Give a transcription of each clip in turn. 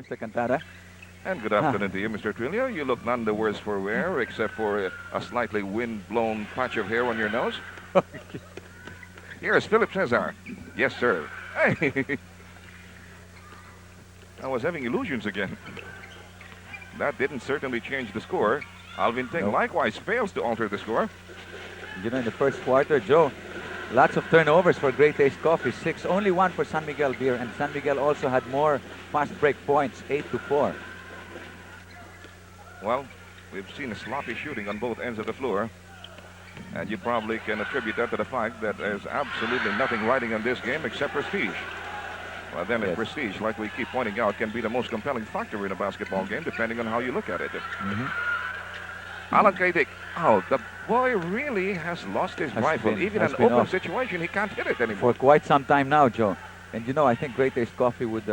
Mr. Cantara. And good afternoon to you, Mr. Trillo. You look none the worse for wear, except for a slightly wind-blown patch of hair on your nose. Here's Philip Cesar. Yes, sir. Hey! I was having illusions again. That didn't certainly change the score. Alvin Ting likewise fails to alter the score. You know, in the first quarter, Joe, lots of turnovers for Great Taste Coffee. 6, only 1 for San Miguel Beer. And San Miguel also had more fast break points, 8-4. Well, we've seen sloppy shooting on both ends of the floor. And you probably can attribute that to the fact that there's absolutely nothing riding on this game except prestige. Well, then prestige, like we keep pointing out, can be the most compelling factor in a basketball game, depending on how you look at it. Alan Kaidik. Oh, the boy really has lost his rifle. Even in an open situation, he can't hit it anymore. For quite some time now, Joe. And you know, I think Great Taste Coffee would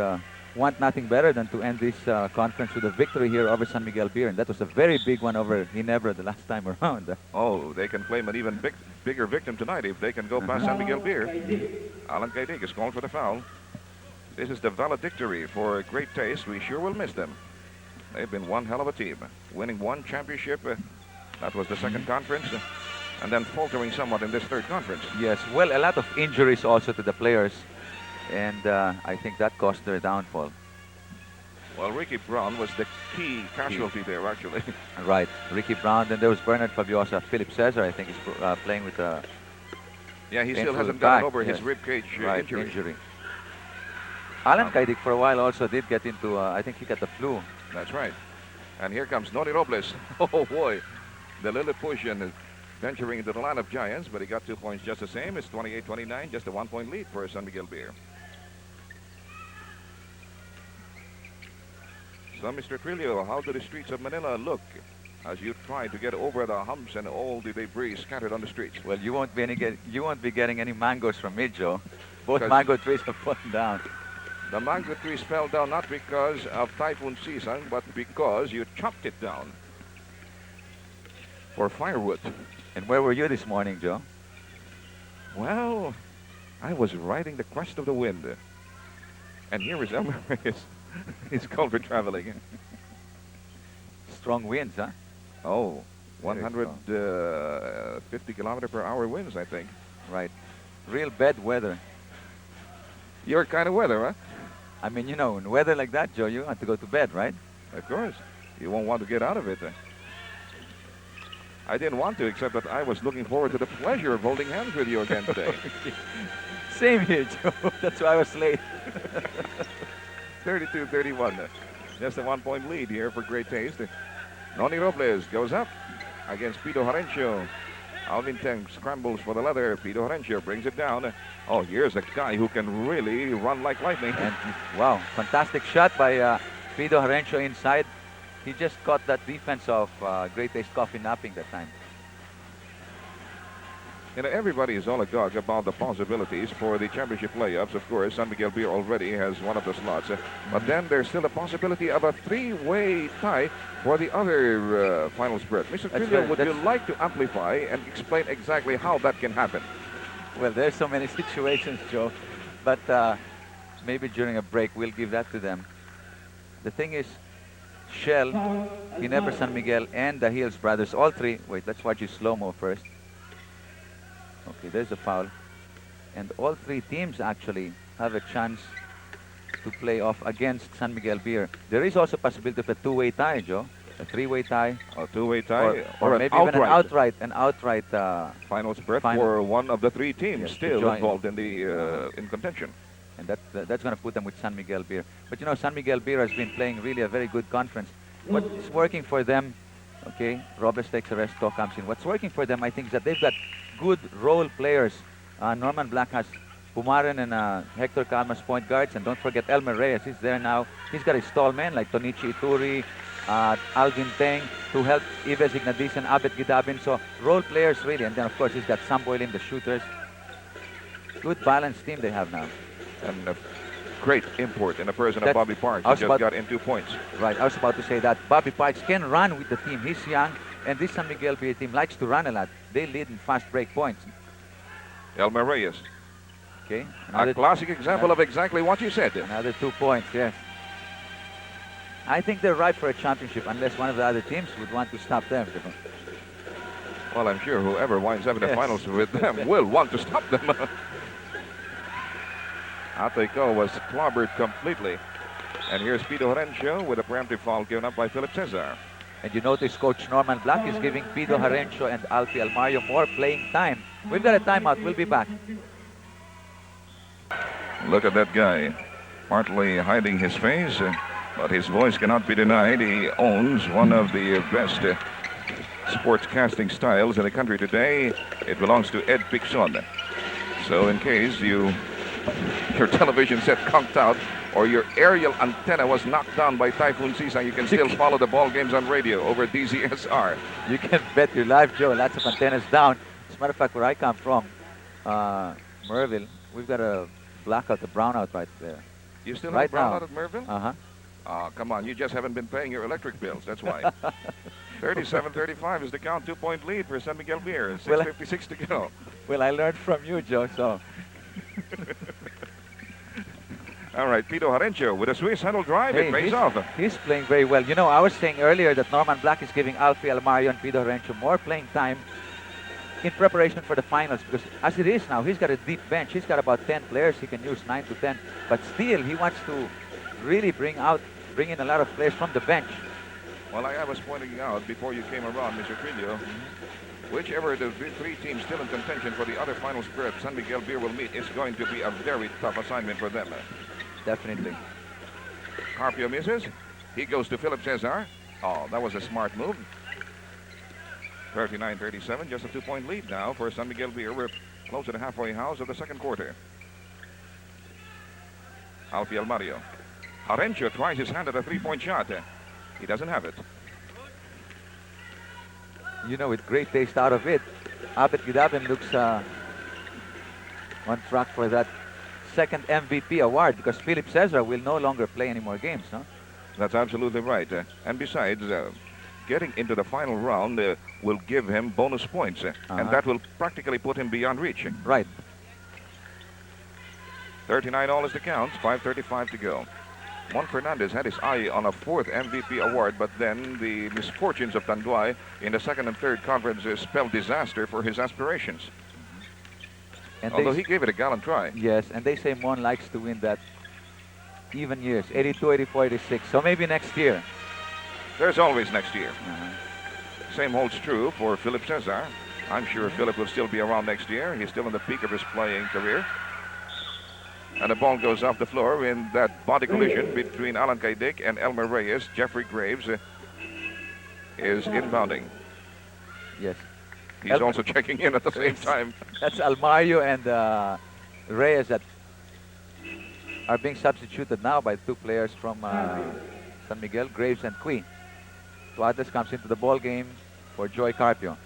want nothing better than to end this conference with a victory here over San Miguel Beer. And that was a very big one over Ginebra the last time around. Oh, they can claim an even bigger victim tonight if they can go past San Miguel Beer. Alan Kaidik is called for the foul. This is the valedictory for Great Taste. We sure will miss them. They've been one hell of a team, winning one championship. That was the second conference, and then faltering somewhat in this third conference. Yes, well, a lot of injuries also to the players, and I think that caused their downfall. Well, Ricky Brown was the key casualty there, actually. Right, Ricky Brown. Then there was Bernard Fabiosa. Philip Cesar, I think, is playing with a he still hasn't gotten over his ribcage injury. Alan Kaidik for a while also did get into, I think he got the flu. That's right. And here comes Noni Robles. Oh, boy. The Lilliputian venturing into the line of giants, but he got 2 points just the same. It's 28-29, just a 1-point lead for San Miguel Beer. So, Mr. Trillo, how do the streets of Manila look as you try to get over the humps and all the debris scattered on the streets? Well, you won't be getting any mangoes from me, Joe. Both mango trees have fallen down. The mango trees fell down not because of typhoon season, but because you chopped it down for firewood. And where were you this morning, Joe? Well, I was riding the crest of the wind. And here is Elmer Reyes. He's called for traveling. Strong winds, huh? Oh, 150 kilometer per hour winds, I think. Right. Real bad weather. Your kind of weather, huh? I mean, you know, in weather like that, Joe, you want to go to bed, right? Of course. You won't want to get out of it. I didn't want to, except that I was looking forward to the pleasure of holding hands with you again today. Same here, Joe. That's why I was late. 32-31. Just a 1-point lead here for Great Taste. Noni Robles goes up against Pito Harencio. Alvin Ting scrambles for the leather. Pito Harencio brings it down. Oh, here's a guy who can really run like lightning. And wow, fantastic shot by Pito Harencio inside. He just caught that defense of Great Taste Coffee napping that time. You know, everybody is all agog about the possibilities for the championship playoffs. Of course, San Miguel Beer already has one of the slots. But then there's still a possibility of a 3-way tie for the other final spread. Mr. Trillo, would you like to amplify and explain exactly how that can happen? Well, there's so many situations, Joe. But maybe during a break, we'll give that to them. The thing is, Shell, Ginebra San Miguel, and the Hills Brothers, all three. Wait, let's watch you slow-mo first. Okay, there's a foul. And all three teams actually have a chance to play off against San Miguel Beer. There is also a possibility of a 2-way tie, Joe. A 3-way tie. A 2-way tie. Or maybe even an outright final spread for one of the three teams still involved in the in contention. And that's going to put them with San Miguel Beer. But you know, San Miguel Beer has been playing really a very good conference. What's working for them, okay, Robles takes a rest, talk comes in. What's working for them, I think, is that they've got good role players. Norman Black has Pumaren and Hector Calmas point guards. And don't forget Elmer Reyes. He's there now. He's got his tall men like Tonichi Ituri, Alvin Teng, to help Ives Ignatius and Abet Gidabin. So role players really. And then, of course, he's got Sam Boylim, the shooters. Good balanced team they have now. And a great import in the person of Bobby Parks. He just got in 2 points. Right, I was about to say that. Bobby Parks can run with the team. He's young, and this San Miguel Beer team likes to run a lot. They lead in fast break points. Elmer Reyes. Okay. A classic example of exactly what you said. Another 2 points, yes. I think they're ripe for a championship unless one of the other teams would want to stop them. Well, I'm sure whoever winds up in the Yes. finals with them will want to stop them. Ateco was clobbered completely. And here's Pido Horencio with a preemptive foul given up by Philip Cesar. And you notice Coach Norman Black is giving Pido Horencio and Alfie Almario more playing time. We've got a timeout. We'll be back. Look at that guy, partly hiding his face, but his voice cannot be denied. He owns one of the best sportscasting styles in the country today. It belongs to Ed Picson. So in case your television set conked out or your aerial antenna was knocked down by Typhoon Sisang, you can still follow the ball games on radio over DZSR. You can bet your life, Joe. Lots of antennas down. As a matter of fact, where I come from, Merville, we've got a blackout, a brownout right there. You still Right have a brownout now. at Merville? Uh-huh. Come on, you just haven't been paying your electric bills, that's why. 37-35 is the count, 2-point lead for San Miguel Beer. 6:56 to go. Well, I learned from you, Joe, so. All right, Pido Horencio with a Swiss handle drive. Hey, It pays off. He's playing very well. You know, I was saying earlier that Norman Black is giving Alfie Almario and Pido Horencio more playing time in preparation for the finals, because as it is now, he's got a deep bench. He's got about 10 players. He can use 9 to 10, but still he wants to really bring in a lot of players from the bench. Well, I was pointing out before you came around, Mr. Trillo, whichever the three teams still in contention for the other final spread San Miguel Beer will meet is going to be a very tough assignment for them. Definitely. Carpio misses. He goes to Philip Cesar. Oh, that was a smart move. 39-37, just a 2-point lead now for San Miguel Beer. We're close to the halfway house of the second quarter. Alfie Almario. Horencio tries his hand at a 3-point shot. He doesn't have it. You know, with great taste out of it, Abet Gidaben looks on track for that second MVP award, because Philip Cesar will no longer play any more games, no? That's absolutely right. And besides, getting into the final round will give him bonus points. And that will practically put him beyond reach. Right. 39 all is the count. 5:35 to go. Mon Fernandez had his eye on a fourth MVP award, but then the misfortunes of Tanduay in the second and third conferences spelled disaster for his aspirations. And Although he gave it a gallant try. Yes, and they say Mon likes to win that even years, 82, 84, 86. So maybe next year. There's always next year. Same holds true for Philip Cesar. I'm sure Philip will still be around next year. He's still in the peak of his playing career. And the ball goes off the floor in that body collision between Alan Kaidik and Elmer Reyes. Jeffrey Graves is inbounding. Yes. He's also checking in at the same time. That's Almario and Reyes that are being substituted now by 2 players from San Miguel, Graves and Cui. Tuates comes into the ball game for Joy Carpio.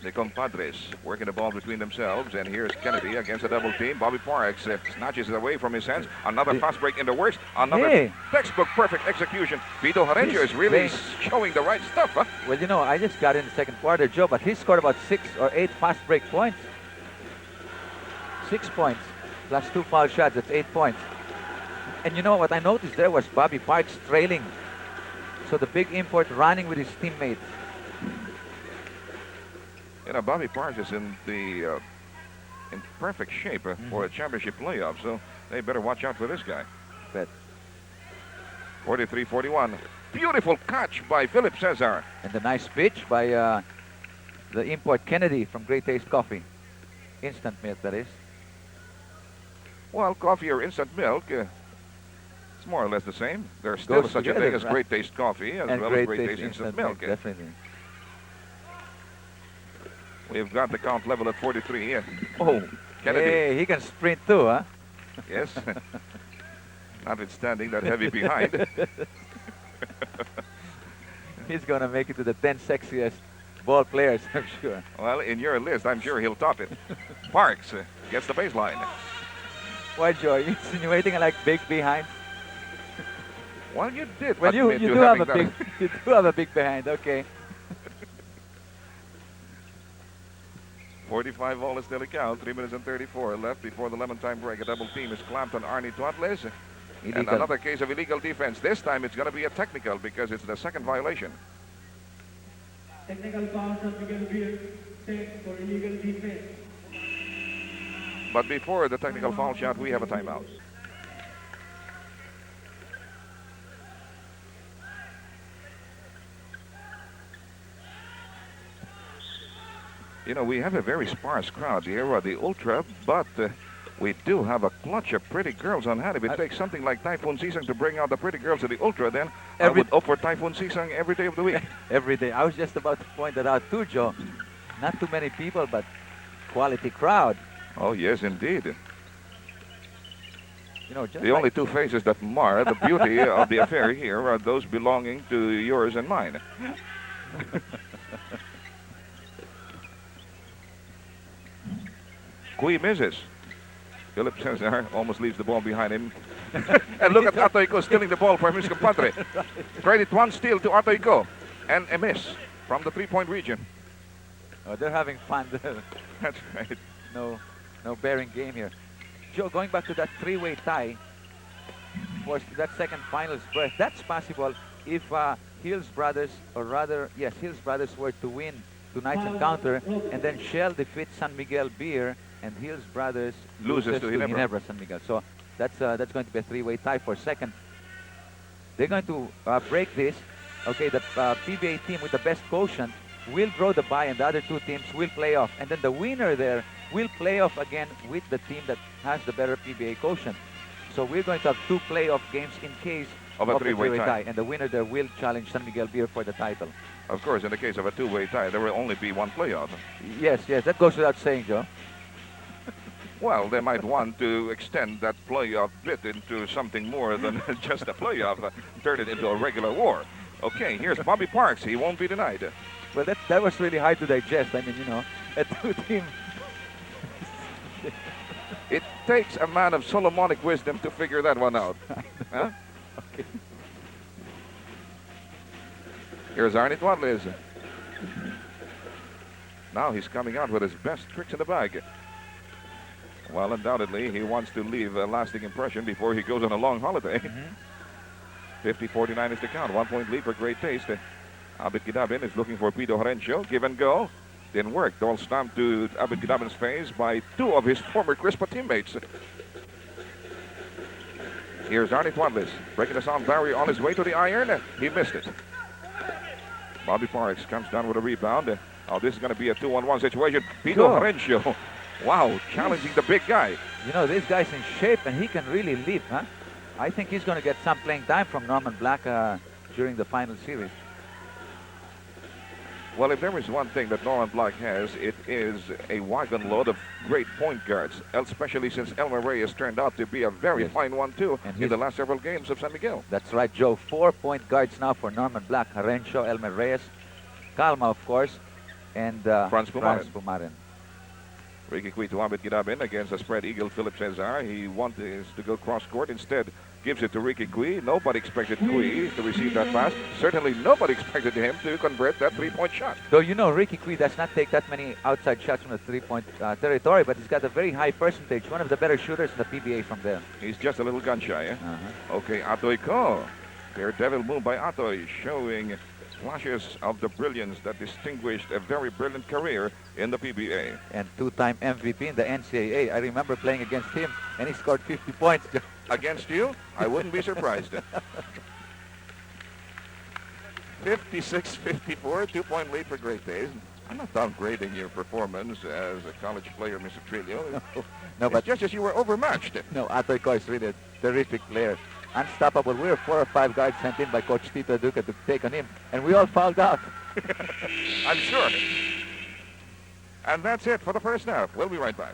The compadres working the ball between themselves, and here's Kennedy against a double team. Bobby Parks snatches it away from his hands. Another fast break in the works. Another textbook perfect execution. Pido Horencio is really showing the right stuff, huh? Well, you know, I just got in the second quarter, Joe, but he scored about 6 or 8 fast break points. 6 points plus 2 foul shots. That's 8 points. And you know what I noticed there was Bobby Parks trailing. So the big import running with his teammates. You know, Bobby Parks is in perfect shape for a championship playoff, so they better watch out for this guy. Bet. 43-41. Beautiful catch by Philip Cesar. And the nice pitch by the import Kennedy from Great Taste Coffee. Instant milk, that is. Well, coffee or instant milk, it's more or less the same. There's still such a thing as Great Taste Coffee as well as Great Taste instant milk. Definitely. We've got the count level at 43. Oh, Kennedy. Hey, he can sprint too, huh? Yes. Notwithstanding that heavy behind. He's going to make it to the 10 sexiest ball players, I'm sure. Well, in your list, I'm sure he'll top it. Parks gets the baseline. Why, Joe? Are you insinuating I like big behind? Well, you did. Well, you do have a big, you do have a big behind. Okay. 45 all is still a count. 3 minutes and 34 left before the lemon time break. A double team is clamped on Arnie Tuatles. And another case of illegal defense. This time it's going to be a technical because it's the second violation. Technical foul from Miguel Beer, set for illegal defense. But before the technical foul shot, we have a timeout. You know, we have a very sparse crowd here at the Ultra, but we do have a clutch of pretty girls on hand. If it takes something like Typhoon Sisang to bring out the pretty girls at the Ultra, then I would opt for Typhoon Sisang every day of the week. Every day. I was just about to point that out too, Joe. Not too many people, but quality crowd. Oh, yes, indeed. You know, just the only two faces that mar the beauty of the affair here are those belonging to yours and mine. Kui misses. Philip Cesar almost leaves the ball behind him. And look at Atoyko stealing the ball from his compadre. Credit one steal to Atoyko. And a miss from the three-point region. Oh, they're having fun. That's right. No bearing game here. Joe, going back to that three-way tie for that second finals berth, that's possible if Hills Brothers, or rather, yes, Hills Brothers were to win tonight's encounter, and then Shell defeats San Miguel Beer, and Hills Brothers loses to Ginebra San Miguel. So that's going to be a three-way tie for second. They're going to break this. Okay, the PBA team with the best quotient will draw the bye, and the other two teams will play off. And then the winner there will play off again with the team that has the better PBA quotient. So we're going to have two playoff games in case of a three-way tie. And the winner there will challenge San Miguel Beer for the title. Of course, in the case of a two-way tie, there will only be one playoff. Yes, that goes without saying, Joe. Well, they might want to extend that playoff bit into something more than just a playoff, turn it into a regular war. Okay, here's Bobby Parks. He won't be denied. Well, that was really hard to digest. I mean, you know, a two-team. It takes a man of Solomonic wisdom to figure that one out. Huh? Okay. Here's Arnie Tuatles. Now he's coming out with his best tricks in the bag. Well, undoubtedly, he wants to leave a lasting impression before he goes on a long holiday. 50-49 is the count. 1 point lead for Great Taste. Abit Kidabin is looking for Pito Horencio. Give and go. Didn't work. Ball stamped to Abit Kidabin's face by two of his former Crispa teammates. Here's Arnie Tuatles breaking the sound barrier on his way to the iron. He missed it. Bobby Parks comes down with a rebound. Oh, this is going to be a 2-on-1 situation. Pito Horencio. Wow, challenging the big guy. You know, this guy's in shape and he can really leap, huh? I think he's going to get some playing time from Norman Black during the final series. Well, if there is one thing that Norman Black has, it is a wagon load of great point guards, especially since Elmer Reyes turned out to be a very fine one, too, in the last several games of San Miguel. That's right, Joe. 4 point guards now for Norman Black. Horencio, Elmer Reyes, Calma, of course, and Franz Pumaren. Ricky Cui to Abit Kidabin against a spread eagle, Philip Cesar. He wanted to go cross-court. Instead, gives it to Ricky Cui. Nobody expected Cui to receive that pass. Certainly nobody expected him to convert that three-point shot. Though, you know, Ricky Cui does not take that many outside shots from the three-point territory, but he's got a very high percentage. One of the better shooters in the PBA from there. He's just a little gun-shy, eh? Okay, Atoyko. Daredevil move by Atoy, showing flashes of the brilliance that distinguished a very brilliant career in the PBA. And two-time MVP in the NCAA. I remember playing against him, and he scored 50 points. Against you? I wouldn't be surprised. 56-54, 2-point lead for Great Days. I'm not downgrading your performance as a college player, Mr. Trillo. No, but just as you were overmatched. No, Atoyko is really a terrific player. Unstoppable. We were 4 or 5 guards sent in by Coach Tito Duca to take on him, and we all fouled out. I'm sure. And that's it for the first half. We'll be right back.